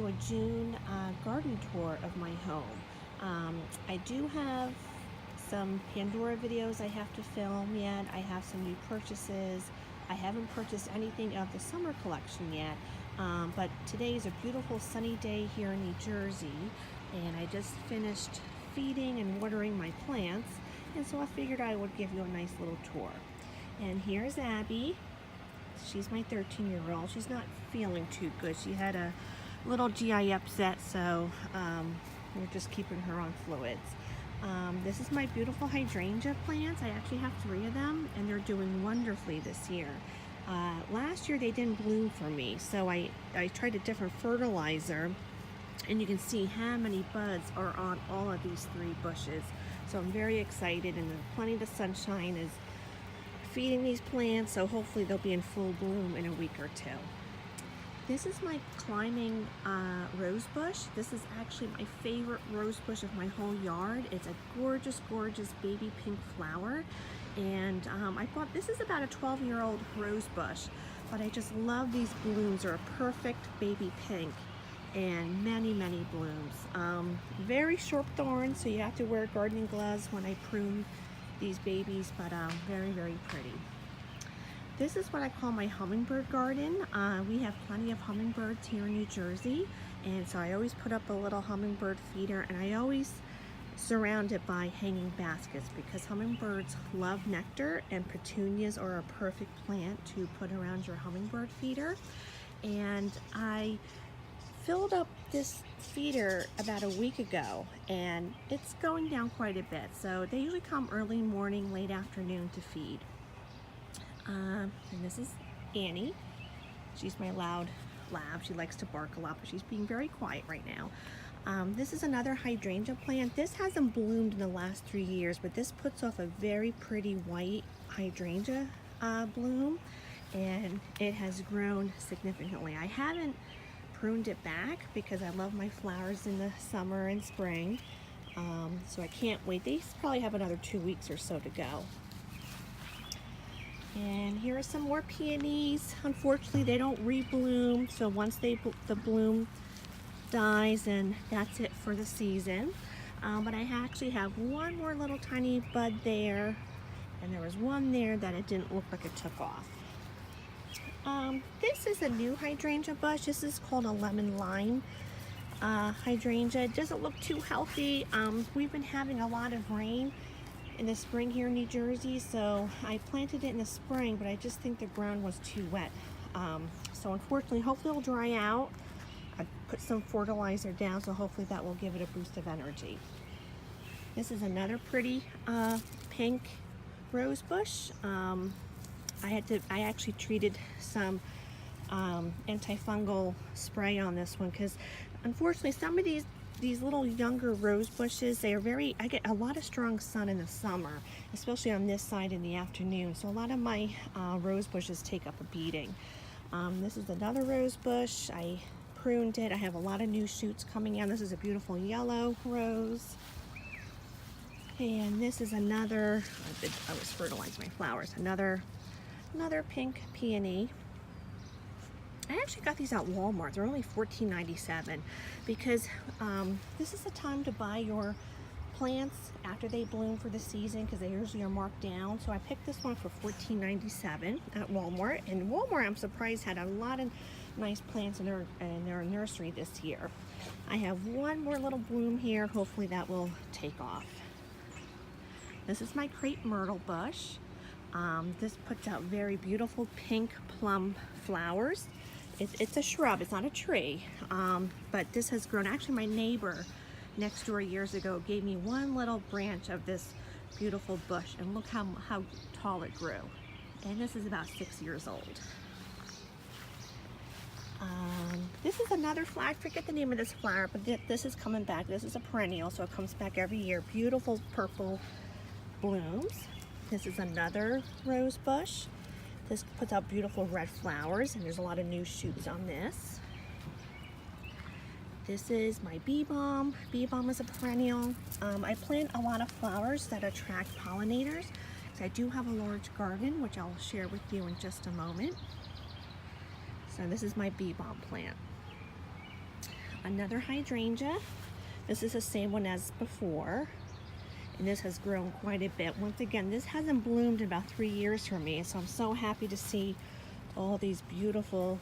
a June garden tour of my home. I do have some Pandora videos I have to film yet. I have some new purchases. I haven't purchased anything of the summer collection yet, but today is a beautiful sunny day here in New Jersey, and I just finished feeding and watering my plants, and so I figured I would give you a nice little tour. And here's Abby. She's my 13-year-old. She's not feeling too good. She had a little GI upset, so we're just keeping her on fluids. This is my beautiful hydrangea plants. I actually have 3 of them, and they're doing wonderfully this year. Last year they didn't bloom for me, so I tried a different fertilizer, and you can see how many buds are on all of these 3 bushes. So I'm very excited, and plenty of sunshine is feeding these plants, so hopefully they'll be in full bloom in a week or 2. This is my climbing rose bush. This is actually my favorite rose bush of my whole yard. It's a gorgeous, gorgeous baby pink flower. And I thought this is about a 12-year-old rose bush, but I just love these blooms. They're a perfect baby pink and many, many blooms. Very short thorns, so you have to wear gardening gloves when I prune these babies, but very, very pretty. This is what I call my hummingbird garden. We have plenty of hummingbirds here in New Jersey, and so I always put up a little hummingbird feeder, and I always surround it by hanging baskets because hummingbirds love nectar, and petunias are a perfect plant to put around your hummingbird feeder. And I filled up this feeder about a week ago, and it's going down quite a bit. So they usually come early morning, late afternoon to feed. And this is Annie. She's my loud lab. She likes to bark a lot, but she's being very quiet right now. This is another hydrangea plant. This hasn't bloomed in the last 3 years, but this puts off a very pretty white hydrangea bloom, and it has grown significantly. I haven't pruned it back because I love my flowers in the summer and spring, so I can't wait. They probably have another 2 weeks or so to go. And here are some more peonies. Unfortunately, they don't rebloom, so once the bloom dies, and that's it for the season. But I actually have one more little tiny bud there, and there was one there that it didn't look like it took off. This is a new hydrangea bush. This is called a lemon lime hydrangea. It doesn't look too healthy. We've been having a lot of rain in the spring here in New Jersey, so I planted it in the spring, but I just think the ground was too wet. So unfortunately, hopefully it'll dry out. I put some fertilizer down, so hopefully that will give it a boost of energy. This is another pretty pink rose bush. I actually treated some antifungal spray on this one because unfortunately some of these little younger rose bushes, I get a lot of strong sun in the summer, especially on this side in the afternoon. So a lot of my rose bushes take up a beating. This is another rose bush. I pruned it. I have a lot of new shoots coming in. This is a beautiful yellow rose. And this is another, I was fertilizing my flowers, another pink peony. I actually got these at Walmart. They're only $14.97 because this is the time to buy your plants after they bloom for the season because they usually are marked down. So I picked this one for $14.97 at Walmart. And Walmart, I'm surprised, had a lot of nice plants in their nursery this year. I have one more little bloom here. Hopefully that will take off. This is my crepe myrtle bush. This puts out very beautiful pink plum flowers. It's a shrub, it's not a tree, but this has grown. Actually, my neighbor next door years ago gave me one little branch of this beautiful bush, and look how tall it grew. And this is about 6 years old. This is another flower. I forget the name of this flower, but this is coming back. This is a perennial, so it comes back every year. Beautiful purple blooms. This is another rose bush. This puts out beautiful red flowers, and there's a lot of new shoots on this. This is my bee balm. Bee balm is a perennial. I plant a lot of flowers that attract pollinators. So I do have a large garden, which I'll share with you in just a moment. So this is my bee balm plant. another hydrangea. This is the same one as before, and this has grown quite a bit. Once again, this hasn't bloomed in about 3 years for me, so I'm so happy to see all these beautiful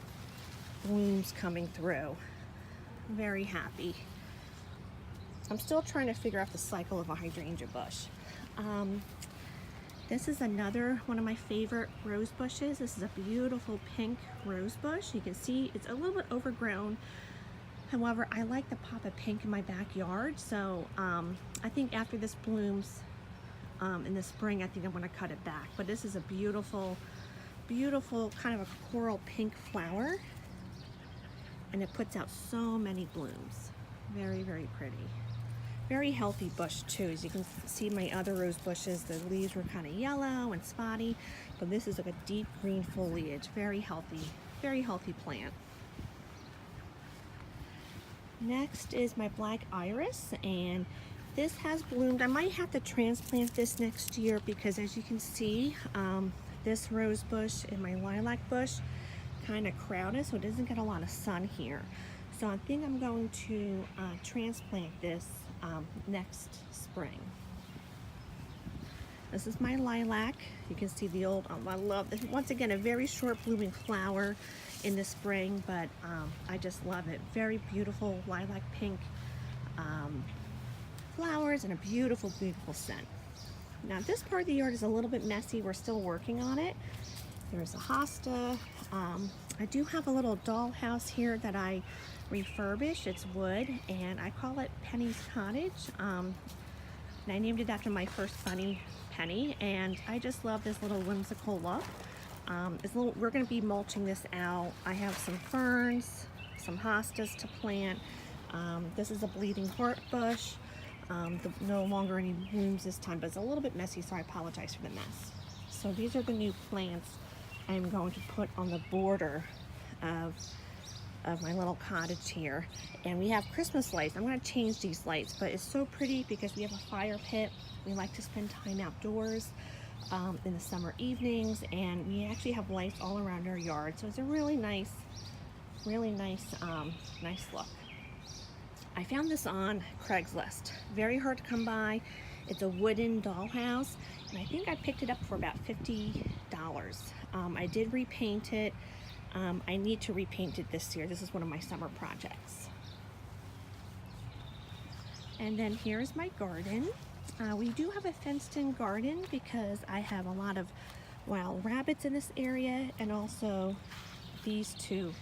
blooms coming through. Very happy. I'm still trying to figure out the cycle of a hydrangea bush. This is another one of my favorite rose bushes. This is a beautiful pink rose bush. You can see it's a little bit overgrown. However, I like the pop of pink in my backyard, so I think after this blooms in the spring, I think I'm going to cut it back. But this is a beautiful, beautiful kind of a coral pink flower, and it puts out so many blooms. Very, very pretty. Very healthy bush too. As you can see, my other rose bushes, the leaves were kind of yellow and spotty, but this is like a deep green foliage. Very healthy plant. Next is my black iris, and this has bloomed. I might have to transplant this next year because, as you can see, this rose bush and my lilac bush kind of crowded, so it doesn't get a lot of sun here. So I think I'm going to transplant this next spring. This is my lilac. You can see the old, I love this. Once again, a very short blooming flower in the spring, but I just love it. Very beautiful lilac pink flowers and a beautiful, beautiful scent. Now this part of the yard is a little bit messy. We're still working on it. There's a hosta. I do have a little dollhouse here that I refurbished. It's wood, and I call it Penny's Cottage. And I named it after my first bunny, Penny, and I just love this little whimsical look. We're going to be mulching this out. I have some ferns, some hostas to plant. This is a bleeding heart bush. No longer any blooms this time, but it's a little bit messy, so I apologize for the mess. So these are the new plants I'm going to put on the border of my little cottage here. And we have Christmas lights. I'm going to change these lights, but it's so pretty because we have a fire pit. We like to spend time outdoors in the summer evenings, and we actually have lights all around our yard. So it's a really nice look. I found this on Craigslist. Very hard to come by. It's a wooden dollhouse, and I think I picked it up for about $50. I did repaint it. I need to repaint it this year. This is one of my summer projects. And then here's my garden. We do have a fenced-in garden because I have a lot of wild rabbits in this area, and also these two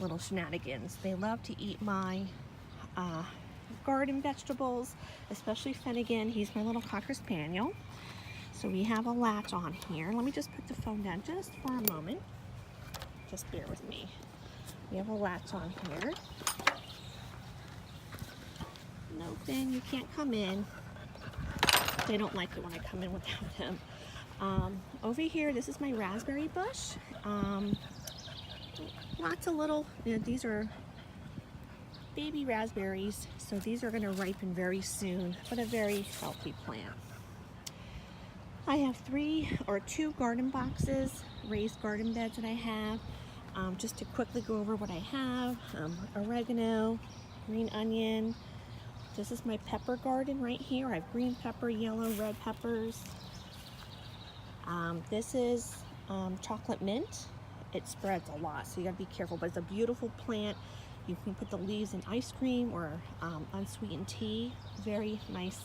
little shenanigans. They love to eat my garden vegetables, especially Finnegan. He's my little Cocker Spaniel. So we have a latch on here. Let me just put the phone down just for a moment. Just bear with me. We have a latch on here. No, Ben, you can't come in. They don't like it when I come in without them. Over here, this is my raspberry bush. Lots of little, these are baby raspberries, so these are going to ripen very soon, but a very healthy plant. I have 2 garden boxes, raised garden beds that I have. Just to quickly go over what I have, oregano, green onion. This is my pepper garden right here. I have green pepper, yellow, red peppers. This is chocolate mint. It spreads a lot, so you gotta be careful, but it's a beautiful plant. You can put the leaves in ice cream or unsweetened tea. Very nice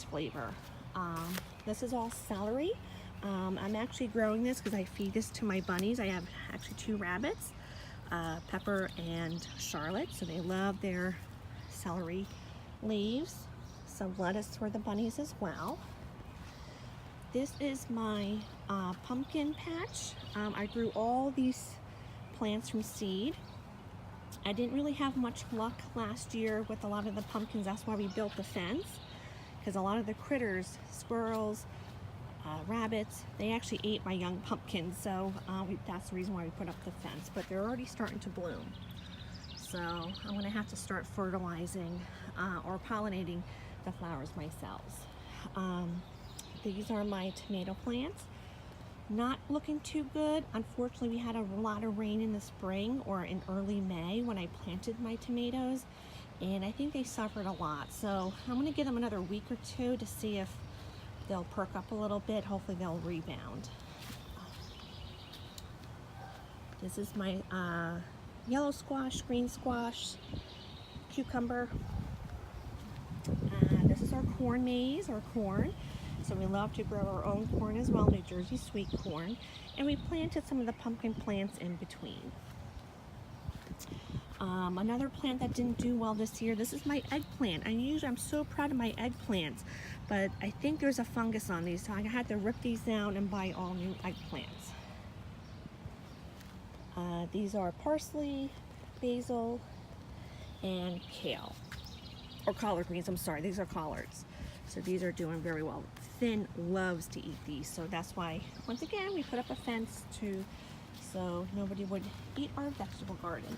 flavor. This is all celery. I'm actually growing this because I feed this to my bunnies. I have actually 2 rabbits, Pepper and Charlotte, so they love their celery leaves. Some lettuce for the bunnies as well. This is my pumpkin patch. I grew all these plants from seed. I didn't really have much luck last year with a lot of the pumpkins. That's why we built the fence, because a lot of the critters, squirrels, rabbits, they actually ate my young pumpkins, so that's the reason why we put up the fence. But they're already starting to bloom, so I'm going to have to start fertilizing or pollinating the flowers myself. These are my tomato plants. not looking too good. Unfortunately, we had a lot of rain in the spring or in early May when I planted my tomatoes, and I think they suffered a lot. So I'm going to give them another week or two to see if they'll perk up a little bit. Hopefully they'll rebound. This is my yellow squash, green squash, cucumber. This is our corn maze, or corn. So we love to grow our own corn as well, New Jersey sweet corn. And we planted some of the pumpkin plants in between. Another plant that didn't do well this year, this is my eggplant. I'm so proud of my eggplants, but I think there's a fungus on these, so I had to rip these down and buy all new eggplants. These are parsley, basil, and kale. Or collard greens, I'm sorry, these are collards. So these are doing very well. Finn loves to eat these, so that's why, once again, we put up a fence so nobody would eat our vegetable garden.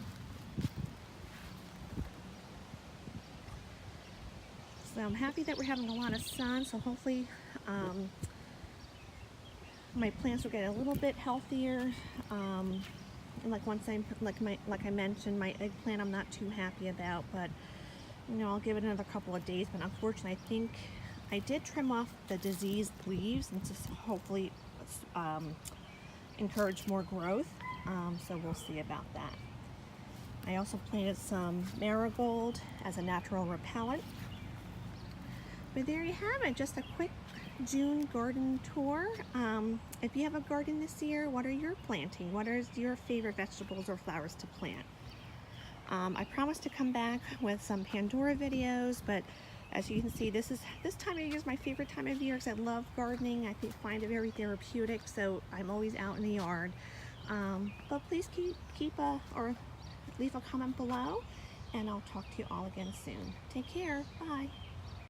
So I'm happy that we're having a lot of sun, so hopefully my plants will get a little bit healthier. And like I mentioned, my eggplant I'm not too happy about, but you know, I'll give it another couple of days. But unfortunately, I think I did trim off the diseased leaves and just hopefully encourage more growth. So we'll see about that. I also planted some marigold as a natural repellent. But there you have it, just a quick June garden tour. If you have a garden this year, what are you planting? What are your favorite vegetables or flowers to plant? I promise to come back with some Pandora videos, but as you can see, this time of year is my favorite time of year because I love gardening. I find it very therapeutic, so I'm always out in the yard. But please or leave a comment below, and I'll talk to you all again soon. Take care. Bye.